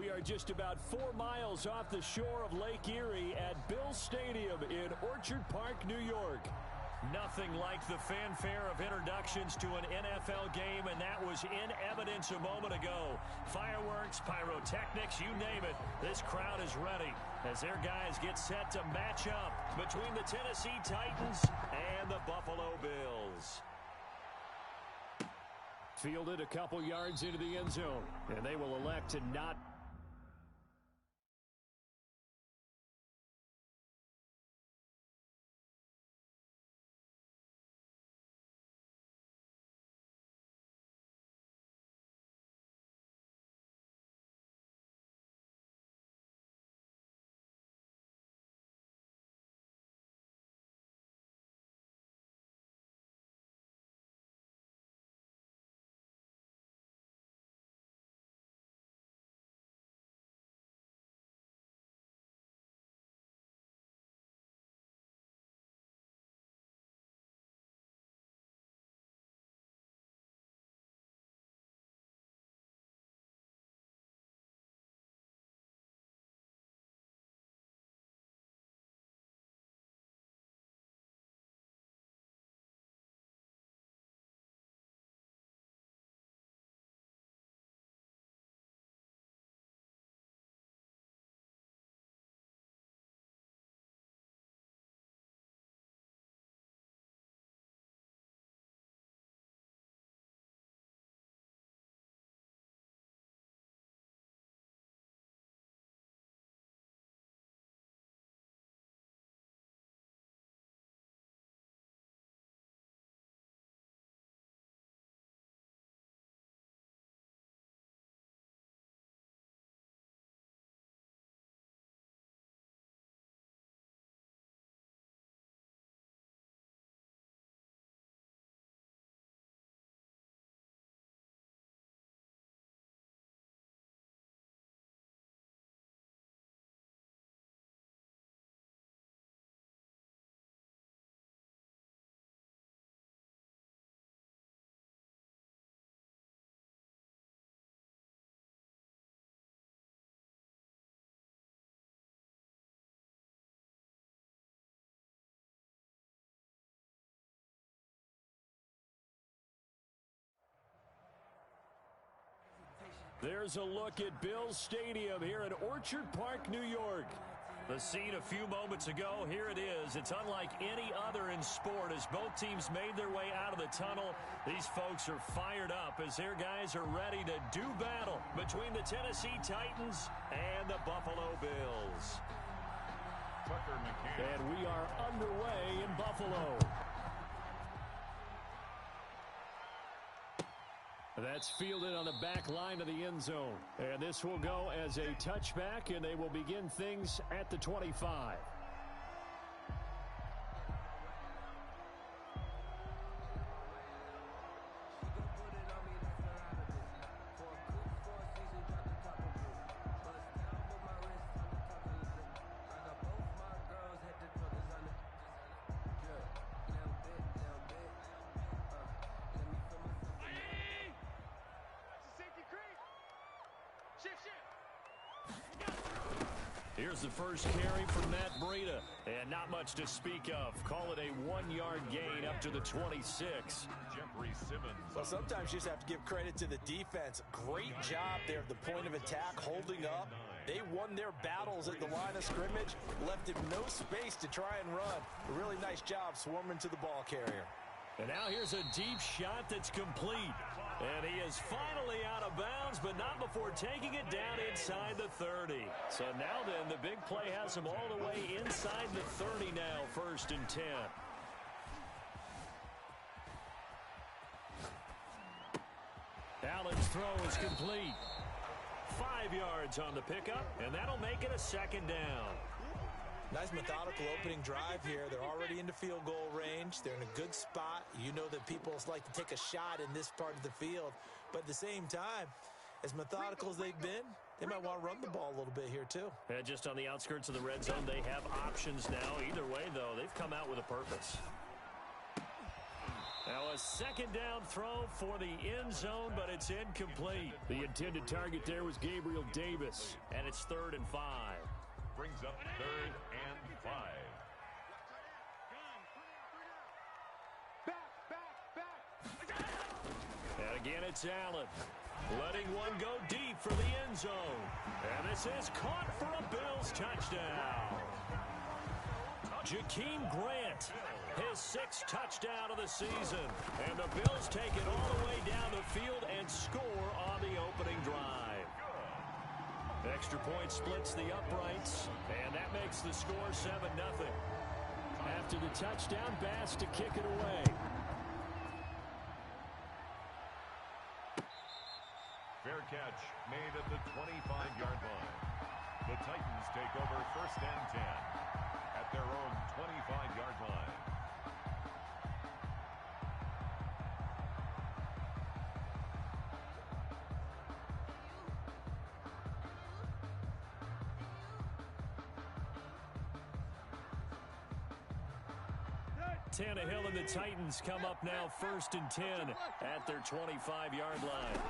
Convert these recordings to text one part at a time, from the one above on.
We are just about 4 miles off the shore of Lake Erie at Bill Stadium in Orchard Park, New York. Nothing like the fanfare of introductions to an NFL game, and that was in evidence a moment ago. Fireworks, pyrotechnics, you name it. This crowd is ready as their guys get set to match up between the Tennessee Titans and the Buffalo Bills. Fielded a couple yards into the end zone, and they will elect to not. There's a look at Bill Stadium here in Orchard Park, New York. The scene a few moments ago, here it is. It's unlike any other in sport as both teams made their way out of the tunnel. These folks are fired up as their guys are ready to do battle between the Tennessee Titans and the Buffalo Bills. And we are underway in Buffalo. That's fielded on the back line of the end zone. And this will go as a touchback, and they will begin things at the 25. Here's the first carry from Matt Breida, and not much to speak of. Call it a 1-yard gain up to the 26. Jeffrey Simmons. Well, sometimes you just have to give credit to the defense. Great job there at the point of attack, holding up. They won their battles at the line of scrimmage, left him no space to try and run. A really nice job swarming to the ball carrier. And now here's a deep shot that's complete. And he is finally out of bounds, but not before taking it down inside the 30. So now then, the big play has him all the way inside the 30 now, 1st and 10. Allen's throw is complete. 5 yards on the pickup, and that'll make it a 2nd down. Nice methodical opening drive here. They're already into field goal range. They're in a good spot. You know that people like to take a shot in this part of the field. But at the same time, as methodical as they've been, they might want to run the ball a little bit here too. And just on the outskirts of the red zone, they have options now. Either way, though, they've come out with a purpose. Now a second down throw for the end zone, but it's incomplete. The intended target there was Gabriel Davis, and it's 3rd and 5. Brings up 3rd and 5. And again, it's Allen. Letting one go deep for the end zone. And this is caught for a Bills touchdown. Jakeem Grant, his 6th touchdown of the season. And the Bills take it all the way down the field and score on the opening drive. Extra point splits the uprights, and that makes the score 7-0. After the touchdown, Bass to kick it away. Fair catch made at the 25-yard line. The Titans take over 1st and 10 at their own 25-yard line. Tannehill and the Titans come up now 1st and 10 at their 25-yard line.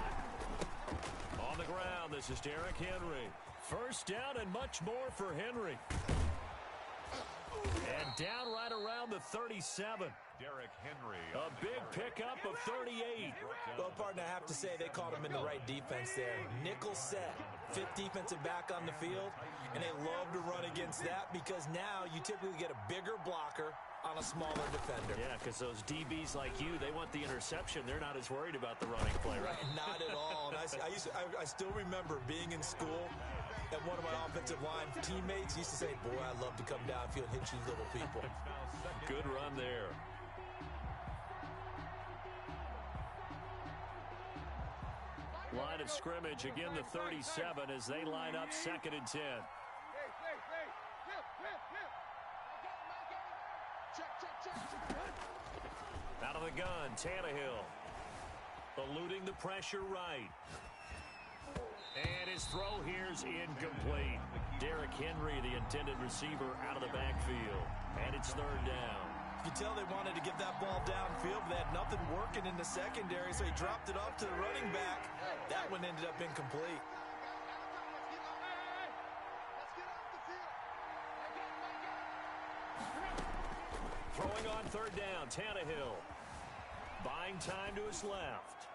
On the ground, this is Derrick Henry. 1st down and much more for Henry. And down right around the 37. Derrick Henry. A big pickup of 38. Well, partner, I have to say they caught him in the right defense there. Nickel set, 5th defensive back on the field, and they love to run against that because now you typically get a bigger blocker on a smaller defender. Yeah, because those DBs like you, they want the interception. They're not as worried about the running play, right? Not at all. And I still remember being in school, and one of my offensive line teammates used to say, boy, I'd love to come downfield and hit you little people. Good run there. Line of scrimmage, again the 37 as they line up 2nd and 10. Out of the gun, Tannehill. Eluding the pressure right. And his throw here's incomplete. Derrick Henry, the intended receiver, out of the backfield. And it's 3rd down. You tell they wanted to get that ball downfield, but they had nothing working in the secondary, so he dropped it off to the running back. That one ended up incomplete. Throwing on 3rd down, Tannehill. Buying time to his left.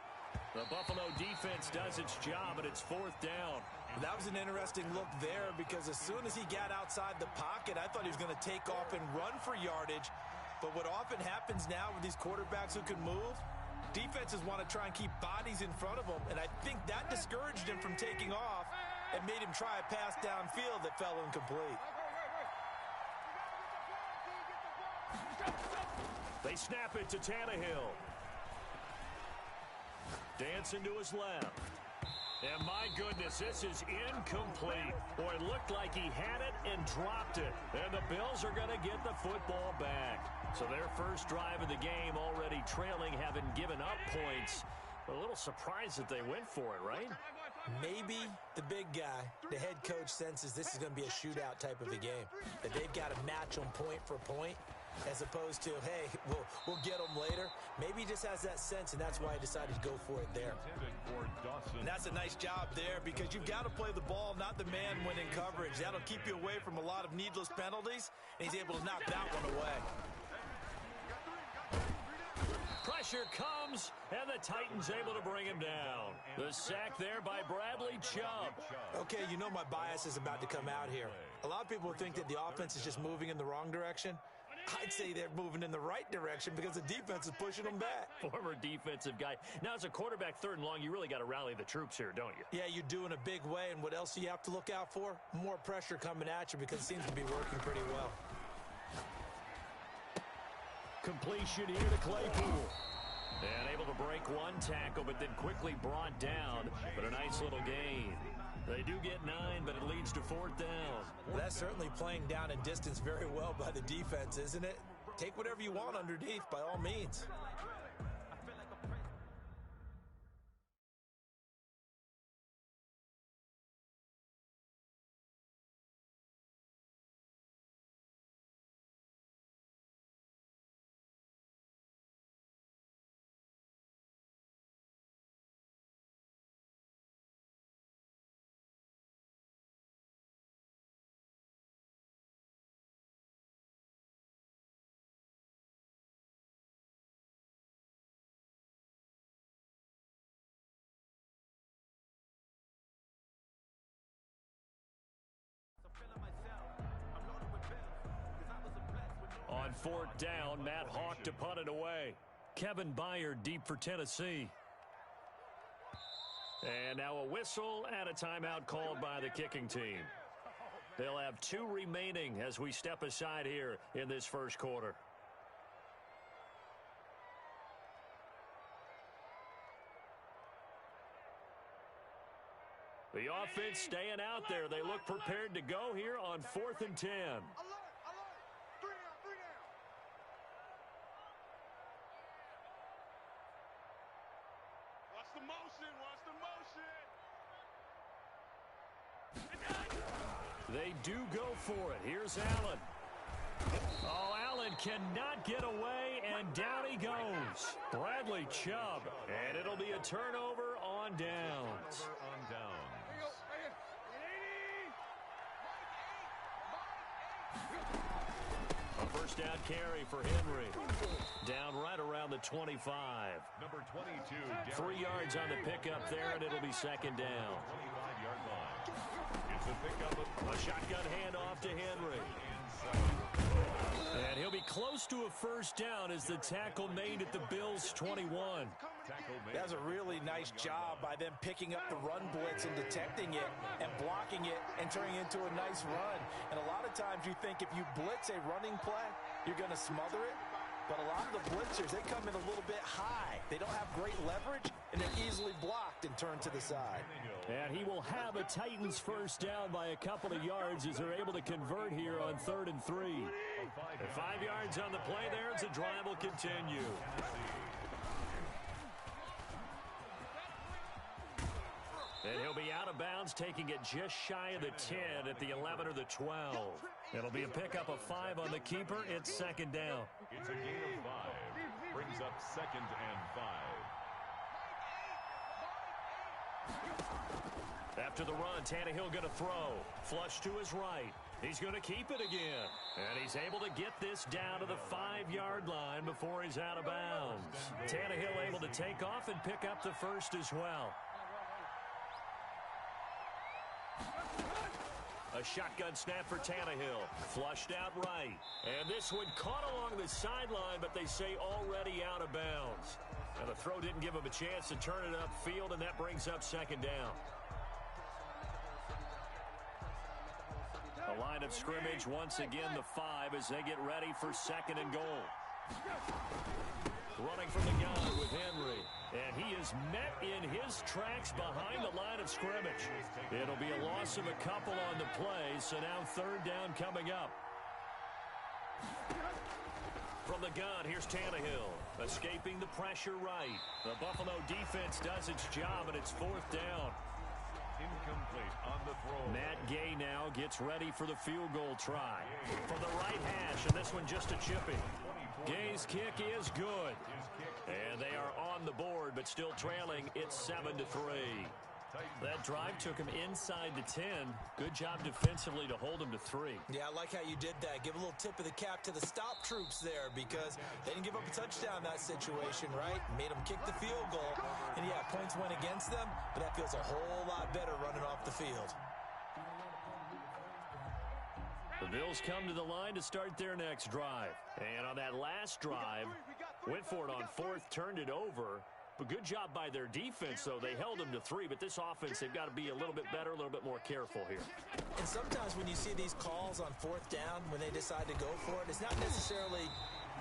The Buffalo defense does its job, and it's 4th down. That was an interesting look there because as soon as he got outside the pocket, I thought he was going to take off and run for yardage. But what often happens now with these quarterbacks who can move, defenses want to try and keep bodies in front of them, and I think that discouraged him from taking off and made him try a pass downfield that fell incomplete. They snap it to Tannehill. Dancing to his left. And my goodness, this is incomplete. Boy, it looked like he had it and dropped it. And the Bills are going to get the football back. So their first drive of the game already trailing, having given up points. A little surprised that they went for it, right? Maybe the big guy, the head coach, senses this is going to be a shootout type of a game. That they've got to match them point for point, as opposed to, hey, we'll get them later. Maybe he just has that sense, and that's why he decided to go for it there. And that's a nice job there because you've got to play the ball, not the man when in coverage. That'll keep you away from a lot of needless penalties, and he's able to knock that one away. Pressure comes, and the Titans able to bring him down. The sack there by Bradley Chubb. Okay, you know my bias is about to come out here. A lot of people think that the offense is just moving in the wrong direction. I'd say they're moving in the right direction because the defense is pushing them back. Former defensive guy. Now, as a quarterback 3rd and long, you really got to rally the troops here, don't you? Yeah, you do in a big way, and what else do you have to look out for? More pressure coming at you because it seems to be working pretty well. Completion here to Claypool. And able to break one tackle, but then quickly brought down. But a nice little gain. They do get 9, but it leads to 4th down. Well, that's certainly playing down in distance very well by the defense, isn't it? Take whatever you want underneath, by all means. On fourth down, Matt Hawk to punt it away. Kevin Byard deep for Tennessee. And now a whistle and a timeout called by the kicking team. They'll have 2 remaining as we step aside here in this first quarter. The offense staying out there. They look prepared to go here on 4th and 10. Alert! 3 down, 3 down. Watch the motion, watch the motion. They do go for it. Here's Allen. Oh, Allen cannot get away, and down he goes. Bradley Chubb, and it'll be a turnover on downs. A first down carry for Henry. Down right around the 25. Number 22. 3 yards on the pickup there, and it'll be second down. 25-yard line. It's a pickup of A shotgun handoff to Henry. And he'll be close to a first down as the tackle made at the Bills' 21. That's a really nice job by them picking up the run blitz and detecting it and blocking it and turning it into a nice run. And a lot of times you think if you blitz a running play, you're going to smother it. But a lot of the blitzers, they come in a little bit high. They don't have great leverage, and they're easily blocked and turned to the side. And he will have a Titans first down by a couple of yards as they're able to convert here on 3rd and 3. 5 yards on the play there as the drive will continue. And he'll be out of bounds, taking it just shy of the 10 at the 11 or the 12. It'll be a pickup of 5 on the keeper. It's second down. It's a gain of 5. Brings up 2nd and 5. After the run, Tannehill going to throw. Flush to his right. He's going to keep it again. And he's able to get this down to the 5-yard line before he's out of bounds. Tannehill able to take off and pick up the first as well. A shotgun snap for Tannehill. Flushed out right. And this one caught along the sideline, but they say already out of bounds. And the throw didn't give him a chance to turn it upfield, and that brings up second down. The line of scrimmage once again the 5 as they get ready for 2nd and goal. Running from the gun with Henry. And he is met in his tracks behind the line of scrimmage. It'll be a loss of a couple on the play, so now 3rd down coming up. From the gun, here's Tannehill. Escaping the pressure right. The Buffalo defense does its job, and it's 4th down. Incomplete on the throw. Matt Gay now gets ready for the field goal try. From the right hash, and this one just a chipping. Gay's kick is good. And they are on the board, but still trailing. It's 7-3. That drive took him inside the 10. Good job defensively to hold him to 3. Yeah, I like how you did that. Give a little tip of the cap to the stop troops there because they didn't give up a touchdown in that situation, right? Made them kick the field goal. And, yeah, points went against them, but that feels a whole lot better running off the field. The Bills come to the line to start their next drive. And on that last drive, went for it on 4th, turned it over. But good job by their defense, though. They held them to 3, but this offense, they've got to be a little bit better, a little bit more careful here. And sometimes when you see these calls on 4th down, when they decide to go for it, it's not necessarily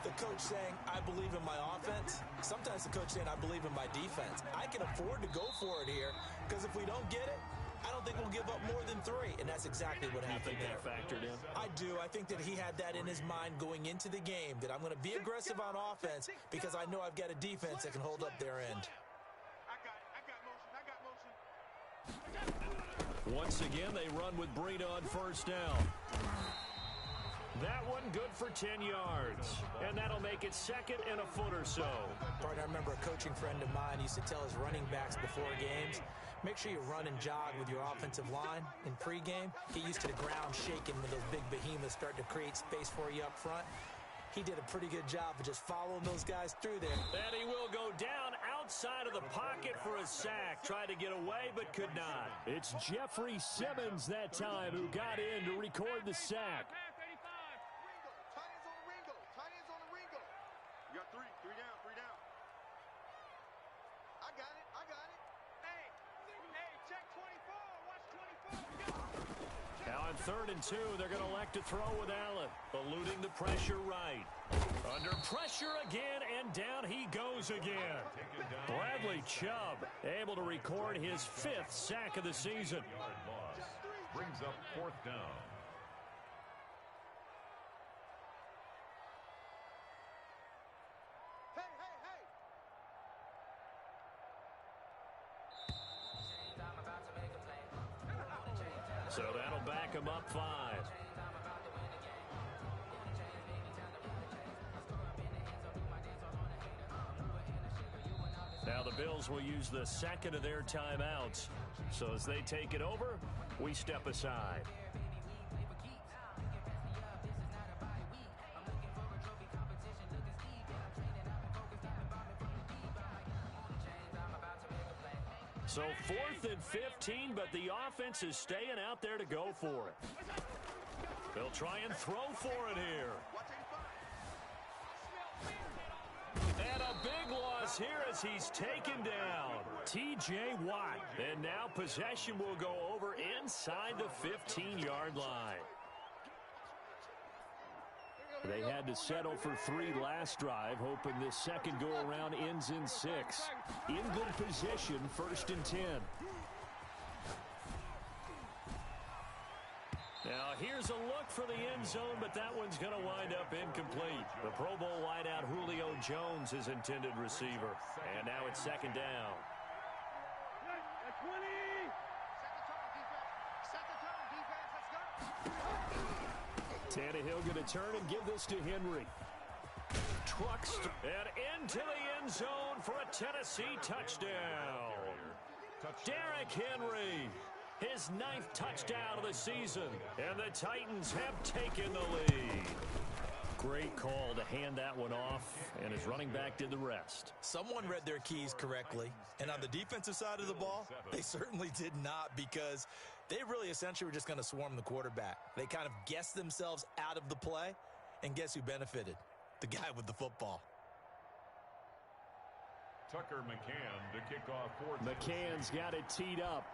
the coach saying, I believe in my offense. Sometimes the coach saying, I believe in my defense. I can afford to go for it here because if we don't get it, I don't think we'll give up more than 3, and that's exactly what happened there. You think that factored in? I do. I think that he had that in his mind going into the game, that I'm going to be aggressive on offense because I know I've got a defense that can hold up their end. I got motion. Once again, they run with Breida on first down. That one good for 10 yards. And that'll make it 2nd and a foot or so. Partner, I remember a coaching friend of mine used to tell his running backs before games, make sure you run and jog with your offensive line in pregame. Get used to the ground shaking when those big behemoths start to create space for you up front. He did a pretty good job of just following those guys through there. And he will go down outside of the pocket for a sack. Tried to get away, but could not. It's Jeffrey Simmons that time who got in to record the sack. 3rd and 2. They're going to elect to throw with Allen. Eluding the pressure right. Under pressure again, and down he goes again. Bradley Chubb able to record his 5th sack of the season. Yard loss brings up 4th down. So that'll back him up 5. Now the Bills will use the 2nd of their timeouts. So as they take it over, we step aside. So 4th and 15, but the offense is staying out there to go for it. They'll try and throw for it here. And a big loss here as he's taken down. T.J. Watt. And now possession will go over inside the 15-yard line. They had to settle for 3 last drive, hoping this second go-around ends in 6. In good position, 1st and 10. Now, here's a look for the end zone, but that one's going to wind up incomplete. The Pro Bowl wideout Julio Jones is intended receiver. And now it's 2nd down. Tannehill going to turn and give this to Henry. Trucks and into the end zone for a Tennessee touchdown. Derrick Henry, his 9th touchdown of the season, and the Titans have taken the lead. Great call to hand that one off, and his running back did the rest. Someone read their keys correctly, and on the defensive side of the ball, they certainly did not, because they really essentially were just going to swarm the quarterback. They kind of guessed themselves out of the play, and guess who benefited? The guy with the football. Tucker McCann to kick off 4th. McCann's got it teed up.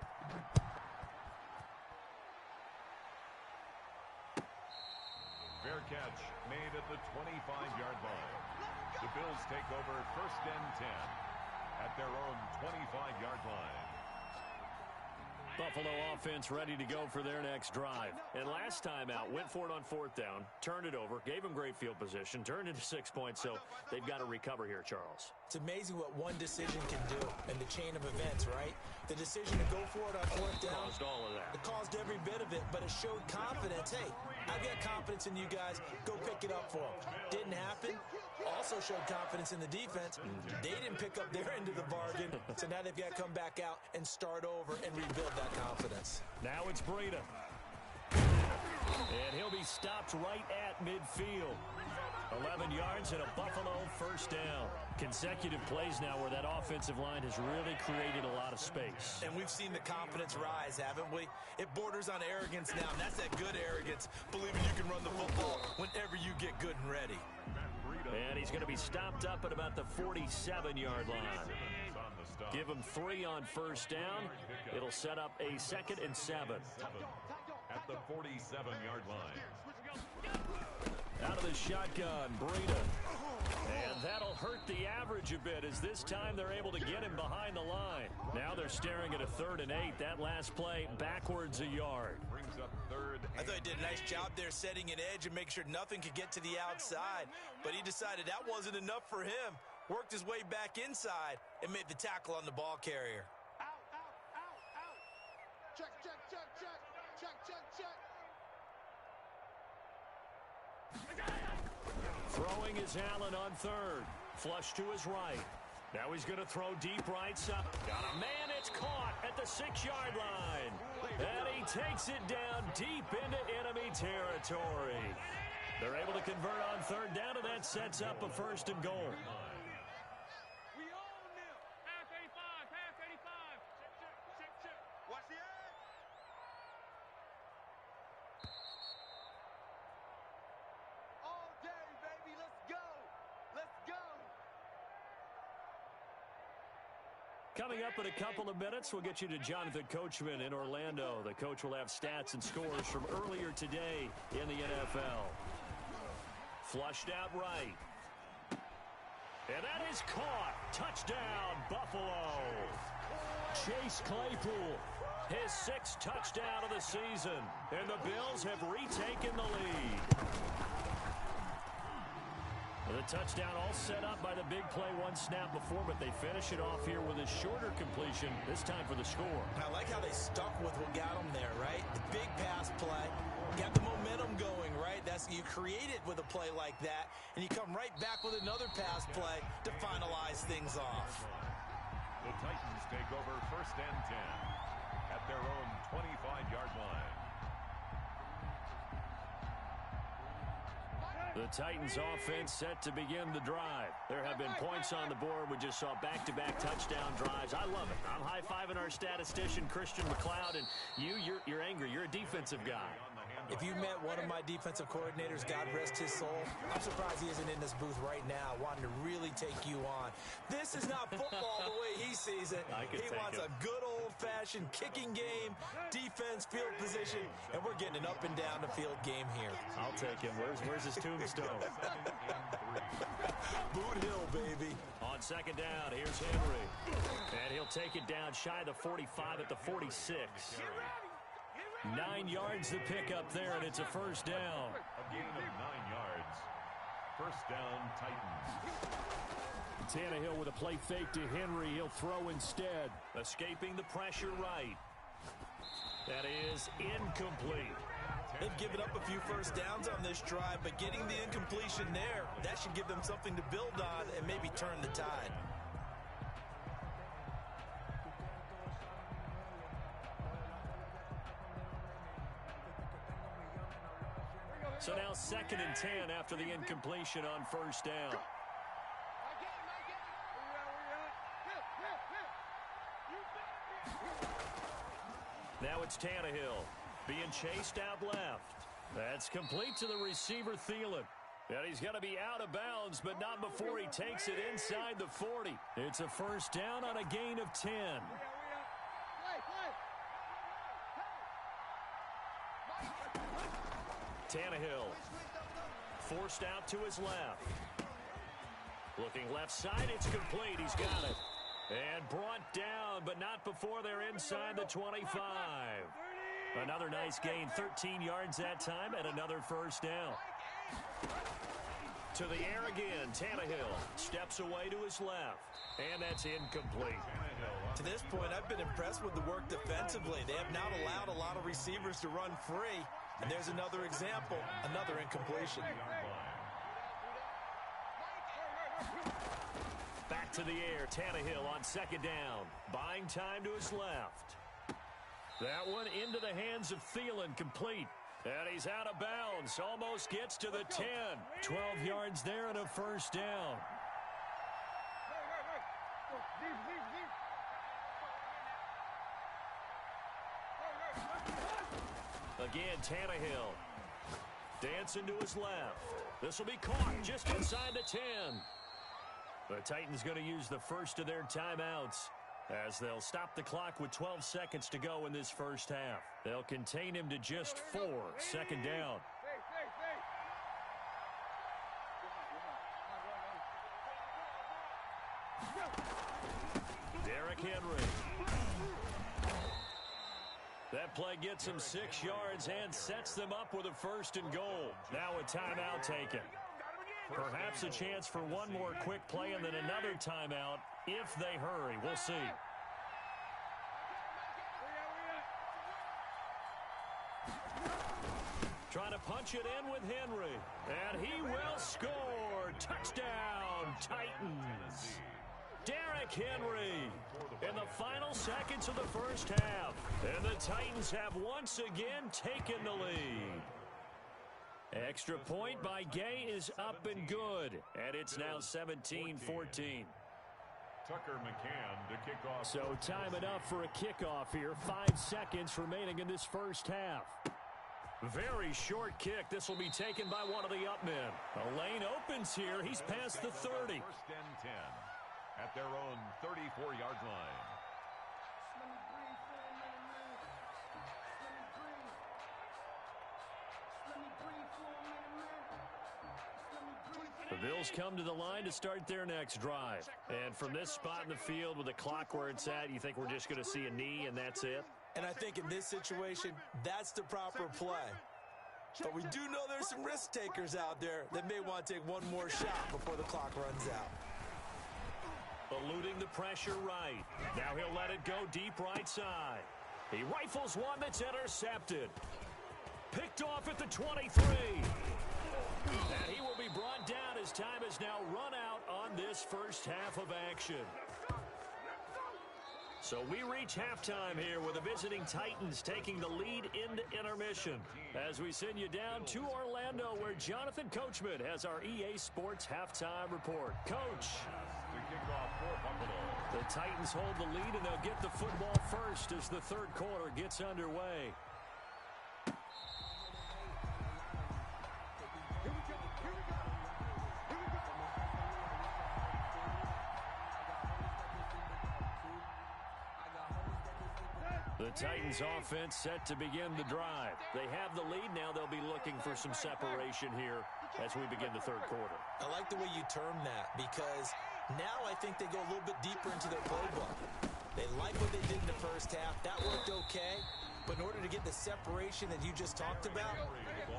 Fair catch made at the 25-yard line. The Bills take over 1st and 10 at their own 25-yard line. Buffalo offense ready to go for their next drive. And last time out, went for it on 4th down, turned it over, gave them great field position, turned into 6 points, so they've got to recover here, Charles. It's amazing what one decision can do in the chain of events, right? The decision to go for it on 4th down. Caused all of that. It caused every bit of it, but it showed confidence. Hey, I've got confidence in you guys. Go pick it up for them. Didn't happen. Also showed confidence in the defense. They didn't pick up their end of the bargain, so now they've got to come back out and start over and rebuild that confidence. Now it's Breida. And he'll be stopped right at midfield. 11 yards and a Buffalo 1st down. Consecutive plays now where that offensive line has really created a lot of space. And we've seen the confidence rise, haven't we? It borders on arrogance now, and that's that good arrogance, believing you can run the football whenever you get good and ready. And he's going to be stopped up at about the 47-yard line. Give him 3 on 1st down. It'll set up a 2nd and 7. At the 47-yard line. Out of the shotgun, Breida. And that'll hurt the average a bit as this time they're able to get him behind the line. Now they're staring at a 3rd and 8. That last play backwards a yard. Brings up 3rd. I thought he did a nice job there setting an edge and making sure nothing could get to the outside. But he decided that wasn't enough for him. Worked his way back inside and made the tackle on the ball carrier. Out, out, out, out. Check, check, check, check. Check, check, check. Throwing is Allen on 3rd. Flush to his right. Now he's going to throw deep right side. Got a man, it's caught at the 6-yard line. And he takes it down deep into enemy territory. They're able to convert on 3rd down, and that sets up a 1st and goal. We own them. Pass 85, pass 85. Check, check, check, check. Watch the edge. All day, baby. Let's go. Let's go. Coming up in a couple of minutes, we'll get you to Jonathan Coachman in Orlando. The coach will have stats and scores from earlier today in the NFL. Flushed out right. And that is caught. Touchdown, Buffalo. Chase Claypool, his 6th touchdown of the season. And the Bills have retaken the lead. The touchdown all set up by the big play one snap before, but they finish it off here with a shorter completion, this time for the score. I like how they stuck with what got them there, right? The big pass play, got the momentum going, right? That's you create it with a play like that, and you come right back with another pass play to finalize things off. The Titans take over 1st and 10 at their own 25-yard line. The Titans offense set to begin the drive. There have been points on the board. We just saw back-to-back touchdown drives. I love it. I'm high-fiving our statistician, Christian McLeod, and you're angry. You're a defensive guy. If you met one of my defensive coordinators, God rest his soul, I'm surprised he isn't in this booth right now wanting to really take you on. This is not football the way he sees it. He wants a good old-fashioned kicking game, defense, field position, and we're getting an up-and-down-the-field game here. I'll take him. Where's his tombstone? Boot Hill, baby. On 2nd down, here's Henry. And he'll take it down shy of the 45 at the 46. 9 yards the pickup there, and it's a 1st down. A gain of 9 yards. 1st down, Titans. Tannehill with a play fake to Henry. He'll throw instead. Escaping the pressure right. That is incomplete. They've given up a few 1st downs on this drive, but getting the incompletion there, that should give them something to build on and maybe turn the tide. So now 2nd and 10 after the incompletion on 1st down. Now it's Tannehill being chased out left. That's complete to the receiver, Thielen. And he's going to be out of bounds, but not before he takes it inside the 40. It's a 1st down on a gain of 10. Tannehill forced out to his left. Looking left side, it's complete. He's got it. And brought down, but not before they're inside the 25. Another nice gain, 13 yards that time, and another 1st down. To the air again, Tannehill steps away to his left, and that's incomplete. To this point, I've been impressed with the work defensively. They have not allowed a lot of receivers to run free. And there's another example, another incompletion. Back to the air, Tannehill on 2nd down. Buying time to his left. That one into the hands of Thielen, complete. And he's out of bounds, almost gets to the 10. 12 yards there and a 1st down. Again, Tannehill dancing to his left. This will be caught just inside the 10. The Titans going to use the first of their timeouts as they'll stop the clock with 12 seconds to go in this 1st half. They'll contain him to just 4. 2nd down. Derrick Henry. That play gets him 6 yards and sets them up with a 1st and goal. Now a timeout taken. Perhaps a chance for one more quick play and then another timeout if they hurry. We'll see. Trying to punch it in with Henry. And he will score. Touchdown, Titans. Derrick Henry in the final seconds of the 1st half. And the Titans have once again taken the lead. Extra point by Gay is up and good. And it's now 17-14. Tucker McCann to kick off. So time enough for a kickoff here. 5 seconds remaining in this 1st half. Very short kick. This will be taken by one of the up men. A lane opens here. He's past the 30. 1st and 10 at their own 34-yard line. The Bills come to the line to start their next drive. And from this spot in the field with the clock where it's at, you think we're just going to see a knee and that's it? And I think in this situation, that's the proper play. But we do know there's some risk takers out there that may want to take one more shot before the clock runs out. Eluding the pressure right. Now he'll let it go deep right side. He rifles one that's intercepted. Picked off at the 23. And he will be brought down as time has now run out on this first half of action. So we reach halftime here with the visiting Titans taking the lead into intermission. As we send you down to Orlando where Jonathan Coachman has our EA Sports halftime report. Coach. To kick off for Buffalo. The Titans hold the lead and they'll get the football first as the third quarter gets underway. The Titans offense set to begin the drive. They have the lead. Now they'll be looking for some separation here as we begin the third quarter. I like the way you term that because now I think they go a little bit deeper into their playbook. They like what they did in the first half. That worked okay. But in order to get the separation that you just talked about,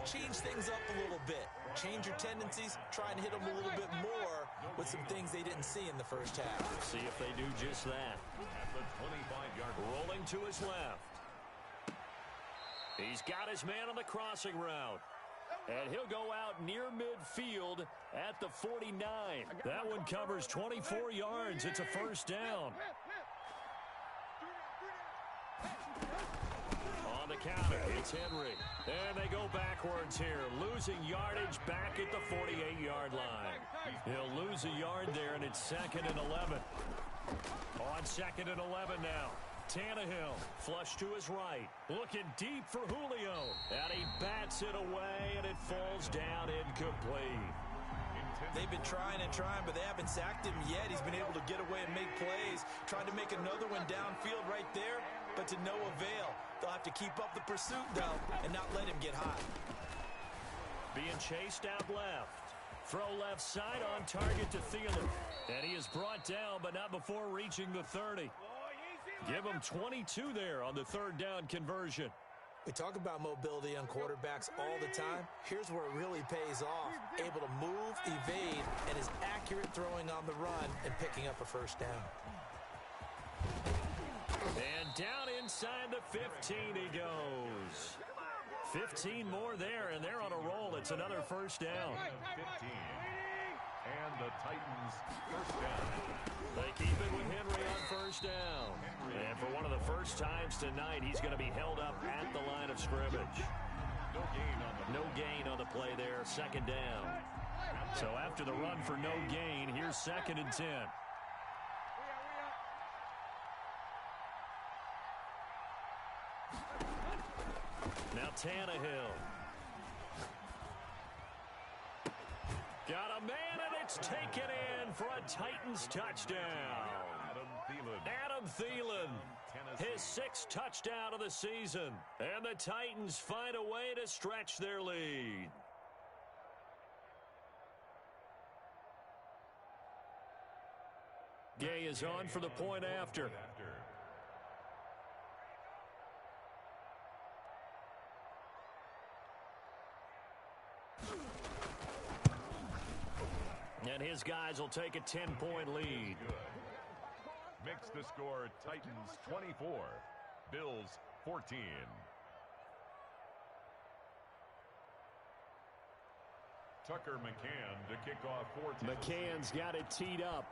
change things up a little bit. Change your tendencies. Try and hit them a little bit more with some things they didn't see in the first half. See if they do just that. At the 25-yard line. Rolling to his left. He's got his man on the crossing route. And he'll go out near midfield at the 49. That one covers 24 yards. It's a first down. On the counter, it's Henry. And they go backwards here, losing yardage back at the 48-yard line. He'll lose a yard there, and it's 2nd and 11. On 2nd and 11 now. Tannehill, flush to his right. Looking deep for Julio. And he bats it away, and it falls down incomplete. They've been trying and trying, but they haven't sacked him yet. He's been able to get away and make plays. Tried to make another one downfield right there, but to no avail. They'll have to keep up the pursuit, though, and not let him get hot. Being chased out left. Throw left side on target to Thielen. And he is brought down, but not before reaching the 30. Give him 22 there on the third down conversion. We talk about mobility on quarterbacks all the time. Here's where it really pays off. Able to move, evade, and is accurate throwing on the run and picking up a first down. And down inside the 15 he goes. 15 more there, and they're on a roll. It's another first down. 15. And the Titans first down. They keep it with Henry on first down. And for one of the first times tonight, he's going to be held up at the line of scrimmage. No gain on the play there, 2nd down. So after the run for no gain, here's 2nd and 10. Now Tannehill. Got a man, and it's taken in for a Titans touchdown. Adam Thielen, his 6th touchdown of the season. And the Titans find a way to stretch their lead. Gay is on for the point after. And his guys will take a 10-point lead. Makes the score Titans 24, Bills 14. Tucker McCann to kick off for Tennessee. McCann's got it teed up.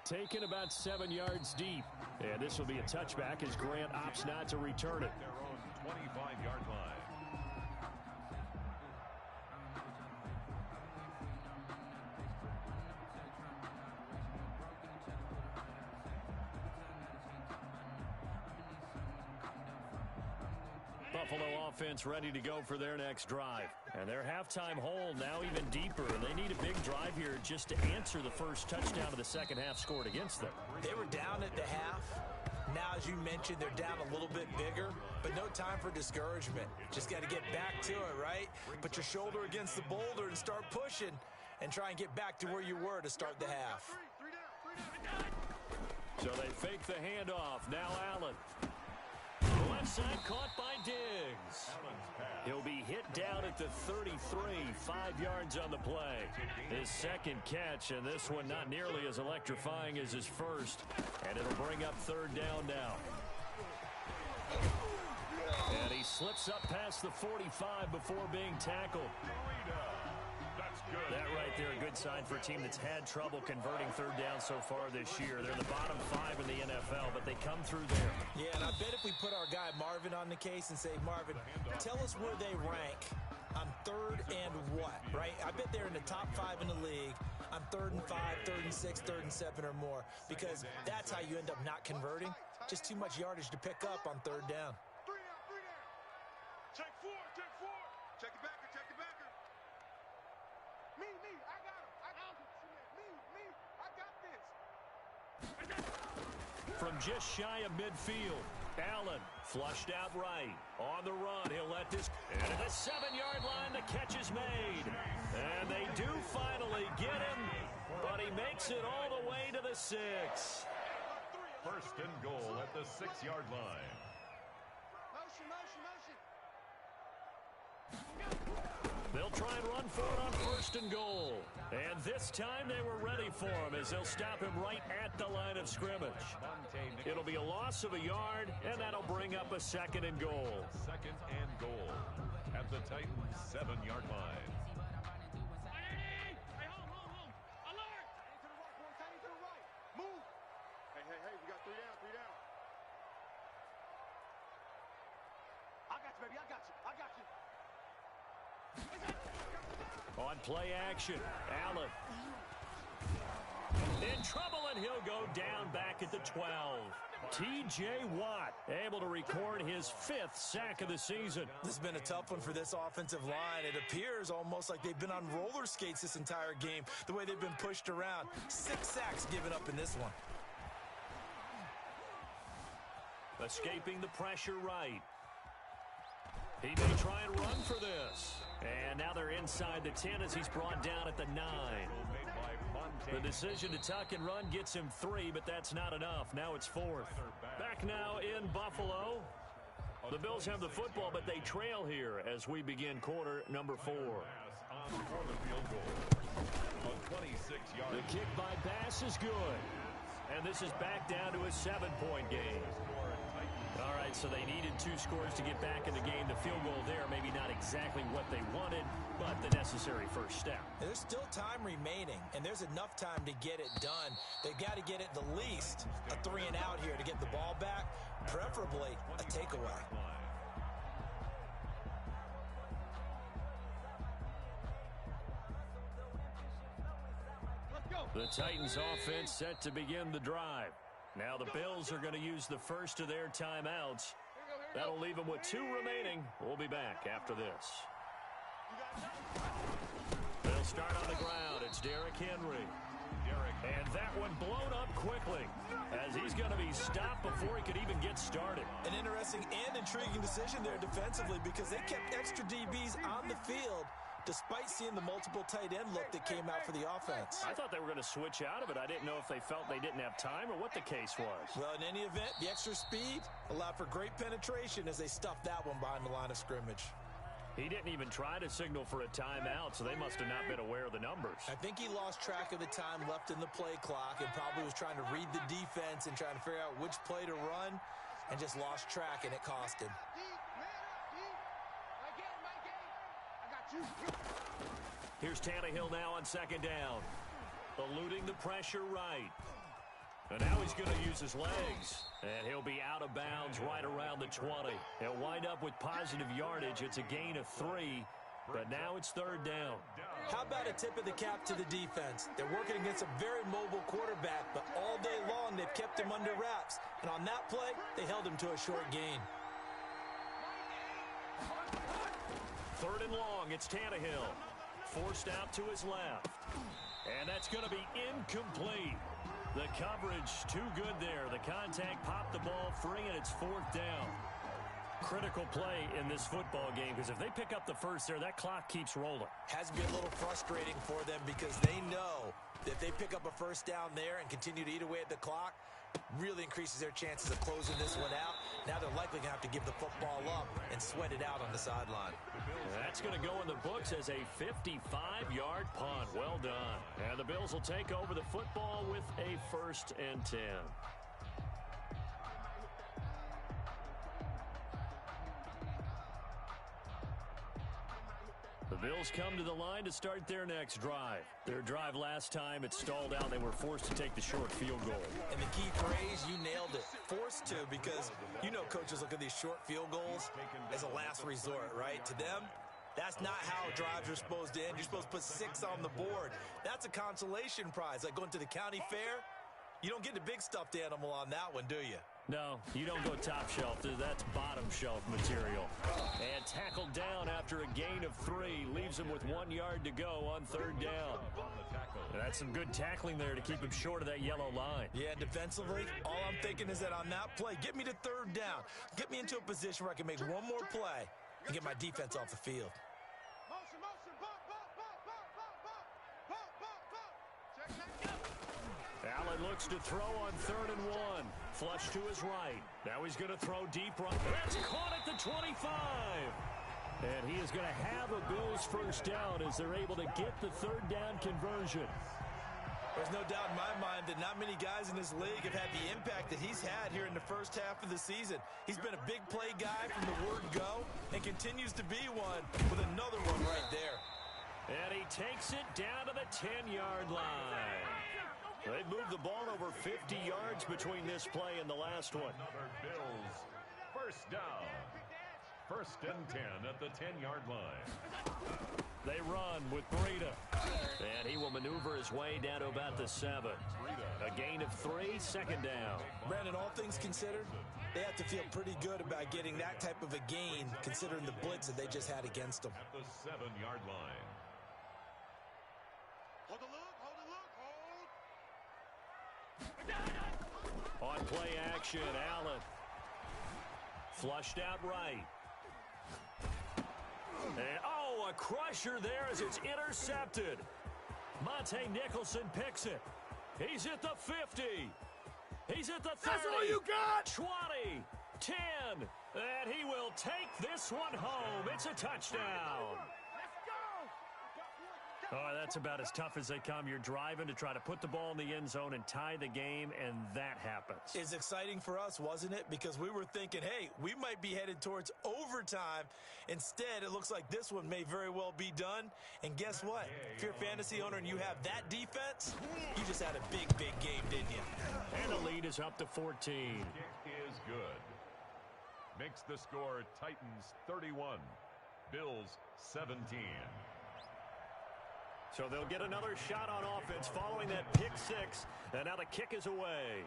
Taken about 7 yards deep. And this will be a touchback as Grant opts not to return it. Their own 25-yard line. Buffalo offense ready to go for their next drive. And their halftime hole now even deeper. They need a big drive here just to answer the first touchdown of the second half scored against them. They were down at the half. Now, as you mentioned, they're down a little bit bigger, but no time for discouragement. Just got to get back to it, right? Put your shoulder against the boulder and start pushing and try and get back to where you were to start the half. So they fake the handoff. Now Allen. The left side caught by Diggs. He'll be hit down at the 33, 5 yards on the play. His second catch, and this one not nearly as electrifying as his first. And it'll bring up third down now. And he slips up past the 45 before being tackled. That right there, a good sign for a team that's had trouble converting third down so far this year. They're in the bottom 5 in the NFL, but they come through there. Yeah, and I bet if we put our guy Marvin on the case and say, Marvin, tell us where they rank on third and what, right? I bet they're in the top 5 in the league on 3rd and 5, 3rd and 6, 3rd and 7 or more, because that's how you end up not converting. Just too much yardage to pick up on third down. Three down. Check four. Check it backer, Me, I got him. I got this. From just shy of midfield, Allen flushed out right. On the run, he'll let this. And at the 7-yard line, the catch is made. And they do finally get him, but he makes it all the way to the 6. First and goal at the 6-yard line. Motion. They'll try and run for it on first and goal. And this time they were ready for him as they'll stop him right at the line of scrimmage. It'll be a loss of a yard, and that'll bring up a second and goal. Second and goal at the Titans' 7-yard line. Hey, hold. Alert! To the right, boys. To the right. Move. Hey, we got 3 down. I got you, baby. I got you. On play action, Allen. In trouble, and he'll go down back at the 12. T.J. Watt able to record his 5th sack of the season. This has been a tough one for this offensive line. It appears almost like they've been on roller skates this entire game, the way they've been pushed around. 6 sacks given up in this one. Escaping the pressure right. He may try and run for this. And now they're inside the 10 as he's brought down at the 9. The decision to tuck and run gets him 3, but that's not enough. Now it's 4th. Back now in Buffalo. The Bills have the football, but they trail here as we begin quarter number 4. The kick by Bass is good. And this is back down to a 7-point game. All right, so they needed 2 scores to get back in the game. The field goal there, maybe not exactly what they wanted, but the necessary first step. There's still time remaining, and there's enough time to get it done. They've got to get at the least a 3 and out here to get the ball back, preferably a takeaway. The Titans offense set to begin the drive. Now the Bills are going to use the first of their timeouts. That'll leave them with 2 remaining. We'll be back after this. They'll start on the ground. It's Derrick Henry. And that one blown up quickly as he's going to be stopped before he could even get started. An interesting and intriguing decision there defensively because they kept extra DBs on the field despite seeing the multiple tight end look that came out for the offense. I thought they were going to switch out of it. I didn't know if they felt they didn't have time or what the case was. Well, in any event, the extra speed allowed for great penetration as they stuffed that one behind the line of scrimmage. He didn't even try to signal for a timeout, so they must have not been aware of the numbers. I think he lost track of the time left in the play clock and probably was trying to read the defense and trying to figure out which play to run and just lost track, and it cost him. Here's Tannehill now on second down. Eluding the pressure right. And now he's going to use his legs. And he'll be out of bounds right around the 20. He'll wind up with positive yardage. It's a gain of 3. But now it's third down. How about a tip of the cap to the defense? They're working against a very mobile quarterback, but all day long they've kept him under wraps. And on that play, they held him to a short gain. Third and long, it's Tannehill. Forced out to his left. And that's going to be incomplete. The coverage too good there. The contact popped the ball free, and it's fourth down. Critical play in this football game, because if they pick up the first there, that clock keeps rolling. Has to be a little frustrating for them because they know that if they pick up a first down there and continue to eat away at the clock, really increases their chances of closing this one out. Now they're likely going to have to give the football up and sweat it out on the sideline. That's going to go in the books as a 55-yard punt. Well done. And the Bills will take over the football with a 1st and 10. The Bills come to the line to start their next drive. Their drive last time, it stalled out. They were forced to take the short field goal. And the key phrase, you nailed it. Forced to, because you know coaches look at these short field goals as a last resort, right? To them, that's not how drives are supposed to end. You're supposed to put 6 on the board. That's a consolation prize. Like going to the county fair, you don't get the big stuffed animal on that one, do you? No, you don't go top shelf. That's bottom shelf material. And tackled down after a gain of 3. Leaves him with 1 yard to go on 3rd down. That's some good tackling there to keep him short of that yellow line. Yeah, defensively, all I'm thinking is that on that play, get me to 3rd down. Get me into a position where I can make one more play and get my defense off the field. Motion, motion, bop, bop, bop, bop, bop, bop, bop, bop, bop. Check, check. Allen looks to throw on 3rd and 1. Flush to his right. Now he's going to throw deep right. That's caught at the 25. And he is going to have a Bills 1st down as they're able to get the 3rd down conversion. There's no doubt in my mind that not many guys in this league have had the impact that he's had here in the first half of the season. He's been a big play guy from the word go and continues to be one with another one right there. And he takes it down to the 10-yard line. They've moved the ball over 50 yards between this play and the last one. Another Bills 1st down. 1st and 10 at the 10-yard line. They run with Breida. And he will maneuver his way down to about the 7. A gain of 3, 2nd down. Brandon, all things considered, they have to feel pretty good about getting that type of a gain considering the blitz that they just had against them. At the 7-yard line. Hold the look, hold the look, hold. On play action, Allen. Flushed out right. And, a crusher there as it's intercepted. Monte Nicholson picks it. He's at the 50. He's at the 30. That's all you got! 20, 10, and he will take this one home. It's a touchdown. Oh, that's about as tough as they come. You're driving to try to put the ball in the end zone and tie the game, and that happens. It's exciting for us, wasn't it? Because we were thinking, hey, we might be headed towards overtime. Instead, it looks like this one may very well be done. And guess what? If you're a fantasy owner and you have that defense, you just had a big, big game, didn't you? And the lead is up to 14. Kick is good. Makes the score Titans 31, Bills 17. So they'll get another shot on offense following that pick 6. And now the kick is away.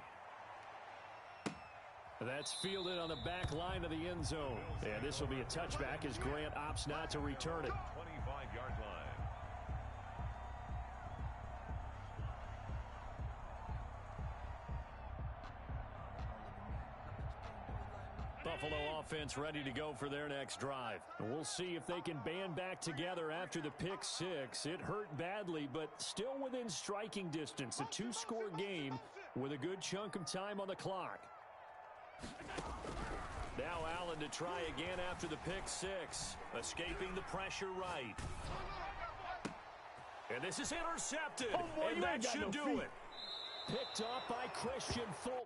That's fielded on the back line of the end zone. And this will be a touchback as Grant opts not to return it. 25-yard line. Buffalo offense ready to go for their next drive. And we'll see if they can band back together after the pick 6. It hurt badly, but still within striking distance. A 2-score game with a good chunk of time on the clock. Now Allen to try again after the pick 6. Escaping the pressure right. And this is intercepted. Oh boy, and you that ain't got should no do feet. it. Picked up by Christian Fulton.